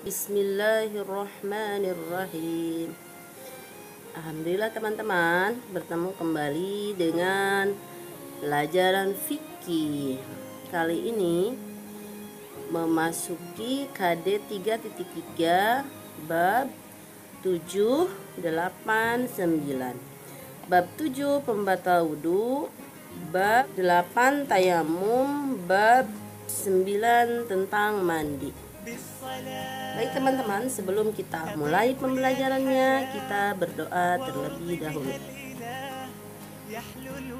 Bismillahirrahmanirrahim. Alhamdulillah teman-teman, bertemu kembali dengan pelajaran fikih. Kali ini memasuki KD 3.3 bab 7, 8, 9. Bab 7 pembatal wudu, bab 8 tayamum, bab 9 tentang mandi. Baik teman-teman, sebelum kita mulai pembelajarannya, kita berdoa terlebih dahulu.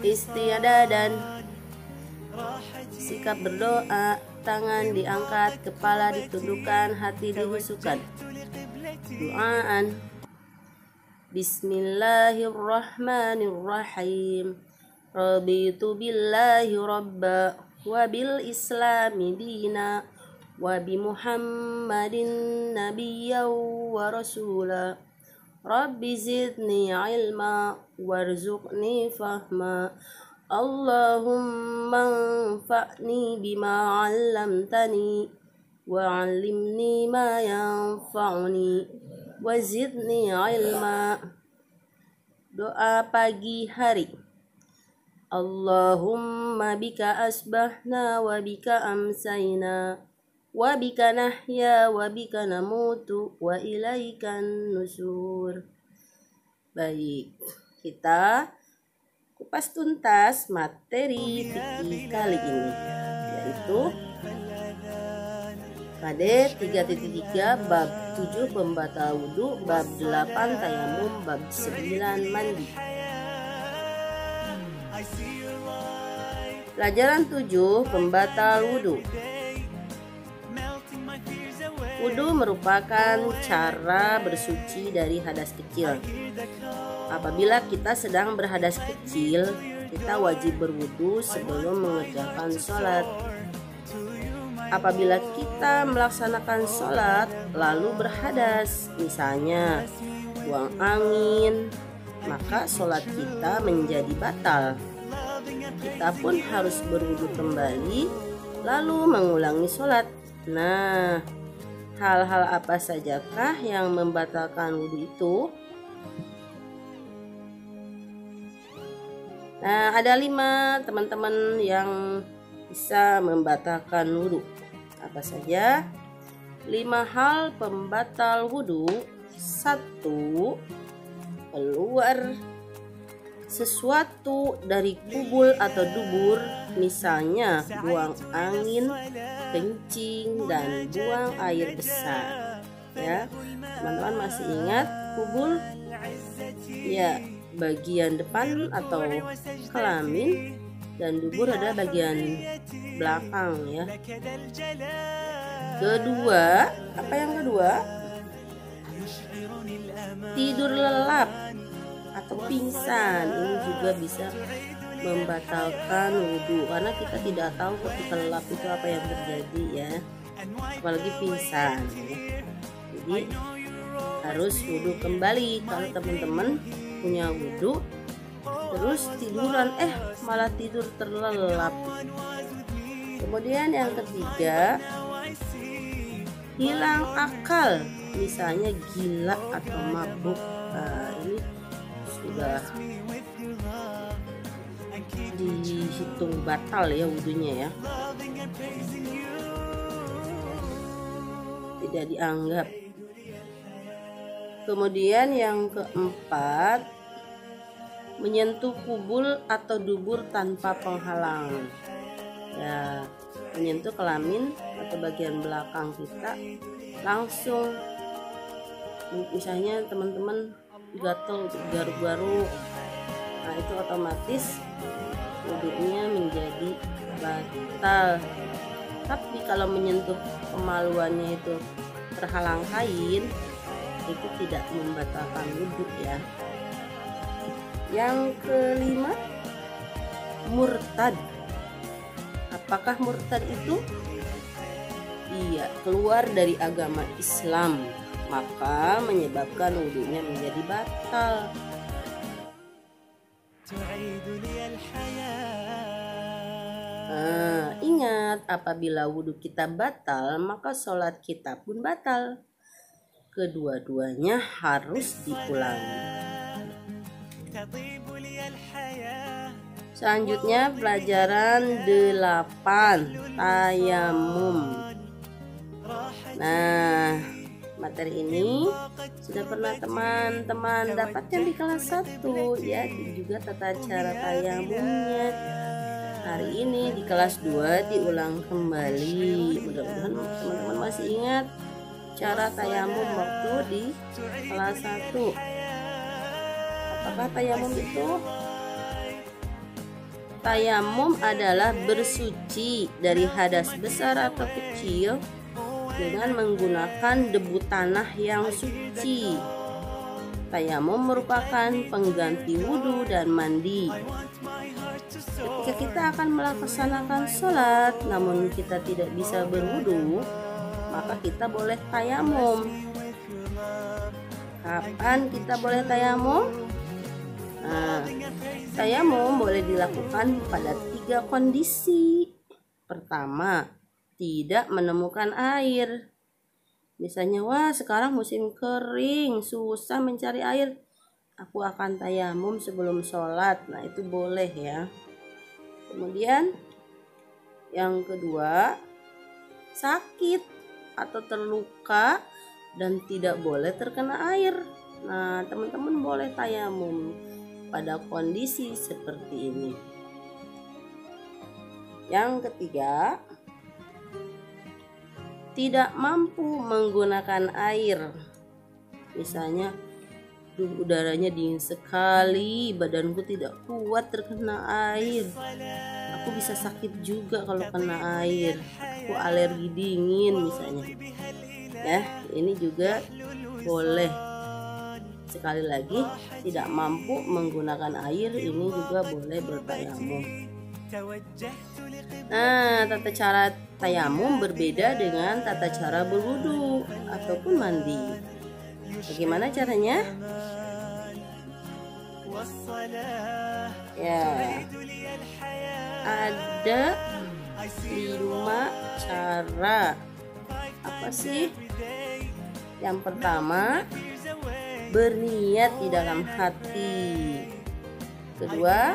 Istiadah dan sikap berdoa, tangan diangkat, kepala ditundukkan, hati dihusukan. Doaan. Bismillahirrahmanirrahim. Raditu billahi rabba wa bil islami dina wa bi Muhammadin nabiyyan wa rasula. Rabbi zidni ilma warzuqni fahma. Allahumma anfa'ni bima 'allamtani wa 'allimni ma yanfa'uni wa zidni ilma. Doa pagi hari. Allahumma bika asbahna wa bika amsayna wa bika nahya wa bika namutu wa ilaikan nusur. Baik, kita kupas tuntas materi fikih kali ini, yaitu KD 3.3 bab 7 pembatal wudu, bab 8 tayamum, bab 9 mandi. Pelajaran 7 pembatal wudu. Wudu merupakan cara bersuci dari hadas kecil. Apabila kita sedang berhadas kecil, kita wajib berwudu sebelum mengerjakan sholat. Apabila kita melaksanakan sholat lalu berhadas, misalnya buang angin, maka sholat kita menjadi batal. Kita pun harus berwudu kembali lalu mengulangi sholat. Nah, hal-hal apa sajakah yang membatalkan wudu itu? Nah, ada 5 teman-teman yang bisa membatalkan wudu. Apa saja? 5 hal pembatal wudu. 1. Keluar sesuatu dari kubul atau dubur, misalnya buang angin, kencing, dan buang air besar. Ya, teman-teman masih ingat kubul? Ya, bagian depan atau kelamin, dan dubur ada bagian belakang ya. Kedua, apa yang kedua? Tidur lelap atau pingsan. Ini juga bisa membatalkan wudhu, karena kita tidak tahu ketika lelap itu apa yang terjadi ya, apalagi pingsan ya. Jadi harus wudhu kembali. Kalau teman-teman punya wudhu terus tiduran malah tidur terlelap. Kemudian yang ketiga, hilang akal, misalnya gila atau mabuk. Ini sudah dihitung batal ya wudhunya ya, tidak dianggap. Kemudian yang keempat, menyentuh kubul atau dubur tanpa penghalang. Ya, menyentuh kelamin atau bagian belakang kita langsung, misalnya teman-teman gatel, garuk-garuk, nah itu otomatis wudhunya menjadi batal. Tapi kalau menyentuh kemaluannya itu terhalang kain, itu tidak membatalkan wudhu ya. Yang kelima, murtad. Apakah murtad itu? Iya, keluar dari agama Islam, maka menyebabkan wudhunya menjadi batal. Ingat, apabila wudhu kita batal, maka sholat kita pun batal. kedua-duanya harus diulangi. Selanjutnya pelajaran 8, tayamum. Nah, materi ini sudah pernah teman-teman dapatkan di kelas 1 ya, juga tata cara tayamumnya. Hari ini di kelas 2 diulang kembali. Mudah-mudahan teman-teman masih ingat cara tayamum waktu di kelas 1. Apakah tayamum itu? Tayamum adalah bersuci dari hadas besar atau kecil dengan menggunakan debu tanah yang suci. Tayamum merupakan pengganti wudhu dan mandi. Ketika kita akan melaksanakan sholat namun kita tidak bisa berwudhu, maka kita boleh tayamum. Kapan kita boleh tayamum? Nah, tayamum boleh dilakukan pada 3 kondisi. Pertama, tidak menemukan air. Misalnya, wah sekarang musim kering, susah mencari air. Aku akan tayamum sebelum sholat. Nah, itu boleh ya. Kemudian yang kedua, sakit atau terluka dan tidak boleh terkena air. Nah, teman-teman boleh tayamum pada kondisi seperti ini. Yang ketiga, tidak mampu menggunakan air. Misalnya, udaranya dingin sekali, badanku tidak kuat terkena air. Aku bisa sakit juga kalau kena air. Aku alergi dingin misalnya. Ya, ini juga boleh. Sekali lagi, tidak mampu menggunakan air, ini juga boleh bertayamum. Nah, tata cara tayamum berbeda dengan tata cara berwudu ataupun mandi. Bagaimana caranya? Ya, ada 5 cara. Apa sih? Yang pertama, berniat di dalam hati. Kedua,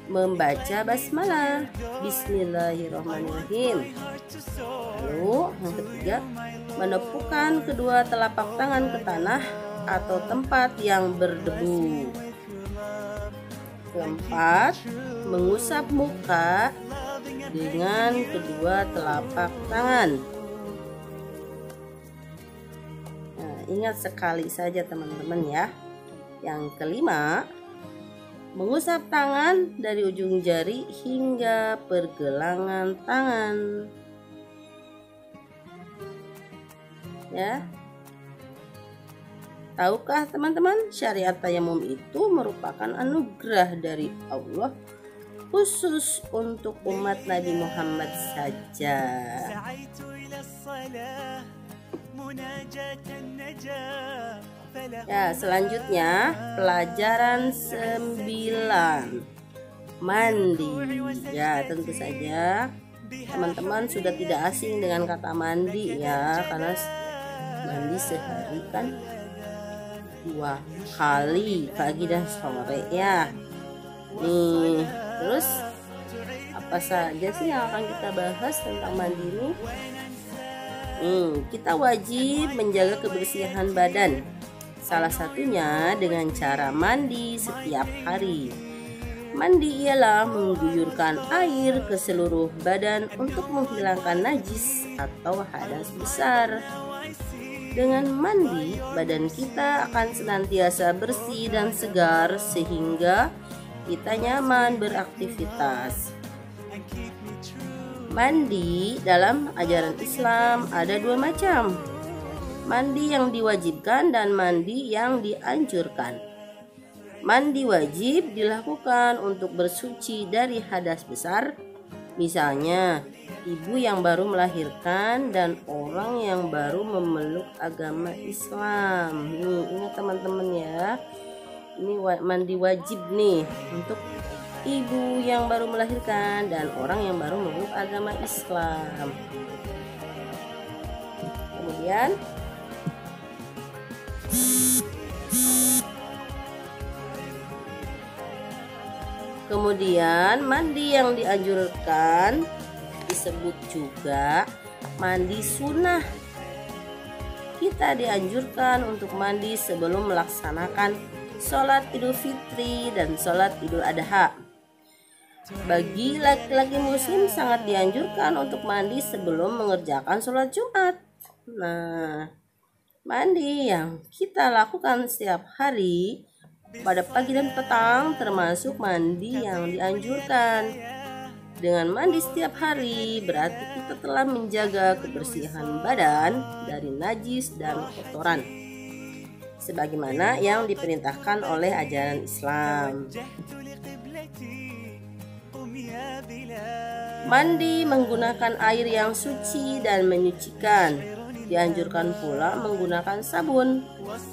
membaca basmalah, bismillahirrahmanirrahim. Lalu yang ketiga, menepukkan kedua telapak tangan ke tanah atau tempat yang berdebu. Keempat, mengusap muka dengan kedua telapak tangan. Ingat sekali saja teman-teman ya. Yang kelima, mengusap tangan dari ujung jari hingga pergelangan tangan. Ya. Tahukah teman-teman, syariat tayamum itu merupakan anugerah dari Allah khusus untuk umat Nabi Muhammad saja. Ya, selanjutnya pelajaran 9, mandi. Ya, tentu saja teman-teman sudah tidak asing dengan kata mandi ya, karena mandi sehari kan 2 kali, pagi dan sore ya. Nih, terus apa saja sih yang akan kita bahas tentang mandi ini? Kita wajib menjaga kebersihan badan. Salah satunya dengan cara mandi setiap hari. Mandi ialah mengguyurkan air ke seluruh badan untuk menghilangkan najis atau hadas besar. Dengan mandi, badan kita akan senantiasa bersih dan segar sehingga kita nyaman beraktivitas. Mandi dalam ajaran Islam ada 2 macam. Mandi yang diwajibkan dan mandi yang dianjurkan. Mandi wajib dilakukan untuk bersuci dari hadas besar, misalnya ibu yang baru melahirkan dan orang yang baru memeluk agama Islam. Ingat teman-teman ya, ini mandi wajib nih untuk ibu yang baru melahirkan dan orang yang baru memeluk agama Islam. Kemudian mandi yang dianjurkan disebut juga mandi sunnah. Kita dianjurkan untuk mandi sebelum melaksanakan sholat Idul Fitri dan sholat Idul Adha. Bagi laki-laki muslim sangat dianjurkan untuk mandi sebelum mengerjakan sholat Jumat. Nah, mandi yang kita lakukan setiap hari pada pagi dan petang termasuk mandi yang dianjurkan. Dengan mandi setiap hari berarti kita telah menjaga kebersihan badan dari najis dan kotoran, sebagaimana yang diperintahkan oleh ajaran Islam. Mandi menggunakan air yang suci dan menyucikan. Dianjurkan pula menggunakan sabun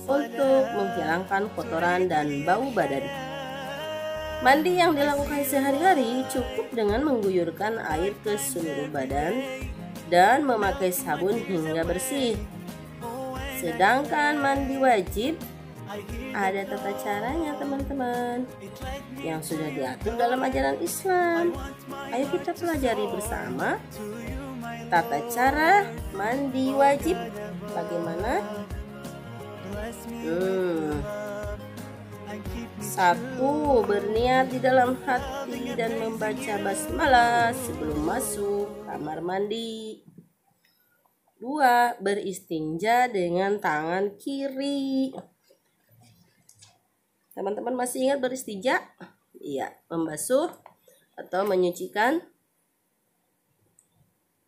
untuk menghilangkan kotoran dan bau badan. Mandi yang dilakukan sehari-hari cukup dengan mengguyurkan air ke seluruh badan dan memakai sabun hingga bersih. Sedangkan mandi wajib ada tata caranya teman-teman, yang sudah diatur dalam ajaran Islam. Ayo kita pelajari bersama tata cara mandi wajib bagaimana. 1. Berniat di dalam hati dan membaca basmalah sebelum masuk kamar mandi. 2. Beristinja dengan tangan kiri. Teman-teman masih ingat beristinja? Iya, membasuh atau menyucikan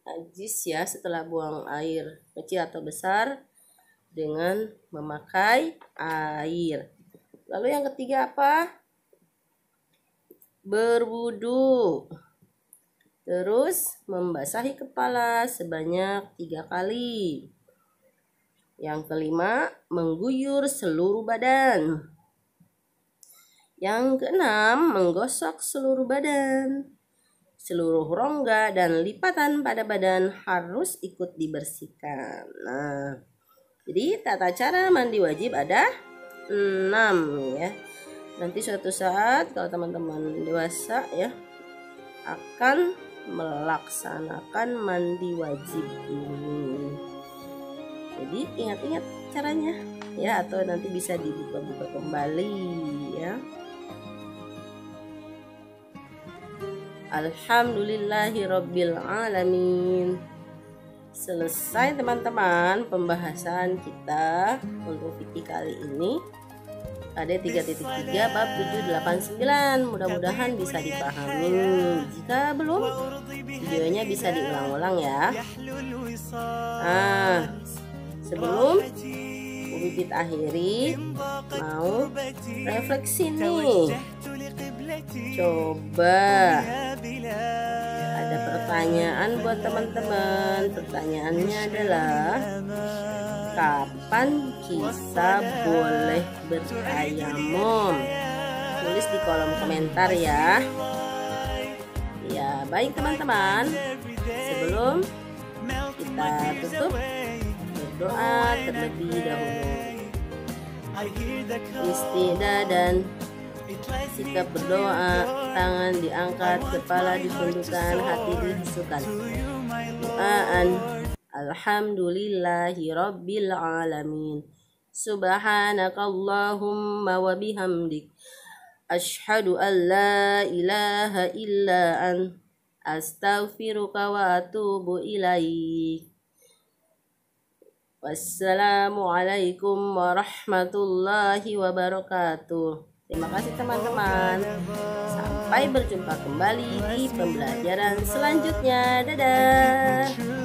najis ya setelah buang air kecil atau besar dengan memakai air. Lalu yang ketiga apa? Berwudu. Terus membasahi kepala sebanyak 3 kali. Yang kelima, mengguyur seluruh badan. Yang keenam, menggosok seluruh badan. Seluruh rongga dan lipatan pada badan harus ikut dibersihkan. Nah, jadi tata cara mandi wajib ada 6 ya. Nanti suatu saat kalau teman-teman dewasa ya akan melaksanakan mandi wajib ini. Jadi ingat-ingat caranya ya, atau nanti bisa dibuka-buka kembali ya. Alhamdulillahirabbil alamin. Selesai teman-teman pembahasan kita untuk fikih kali ini. Ada 3.3 bab 789. Mudah-mudahan bisa dipahami. Jika belum, videonya bisa diulang-ulang ya. Nah, sebelum Bibit akhiri, mau refleksi nih. Coba ada pertanyaan buat teman-teman. Pertanyaannya adalah, kapan kita boleh bertayamum? Tulis di kolom komentar ya. Ya, baik teman-teman. Sebelum kita tutup, berdoa terlebih dahulu. Istidah dan sikap berdoa, tangan diangkat, kepala ditundukkan, hati dihisukan. Doaan. Alhamdulillahi rabbil alamin. Subhanakallahumma wa bihamdik, asyhadu an la ilaha illa an, astaghfiruka wa atubu ilaik. Wassalamualaikum warahmatullahi wabarakatuh. Terima kasih teman-teman. Sampai berjumpa kembali di pembelajaran selanjutnya. Dadah.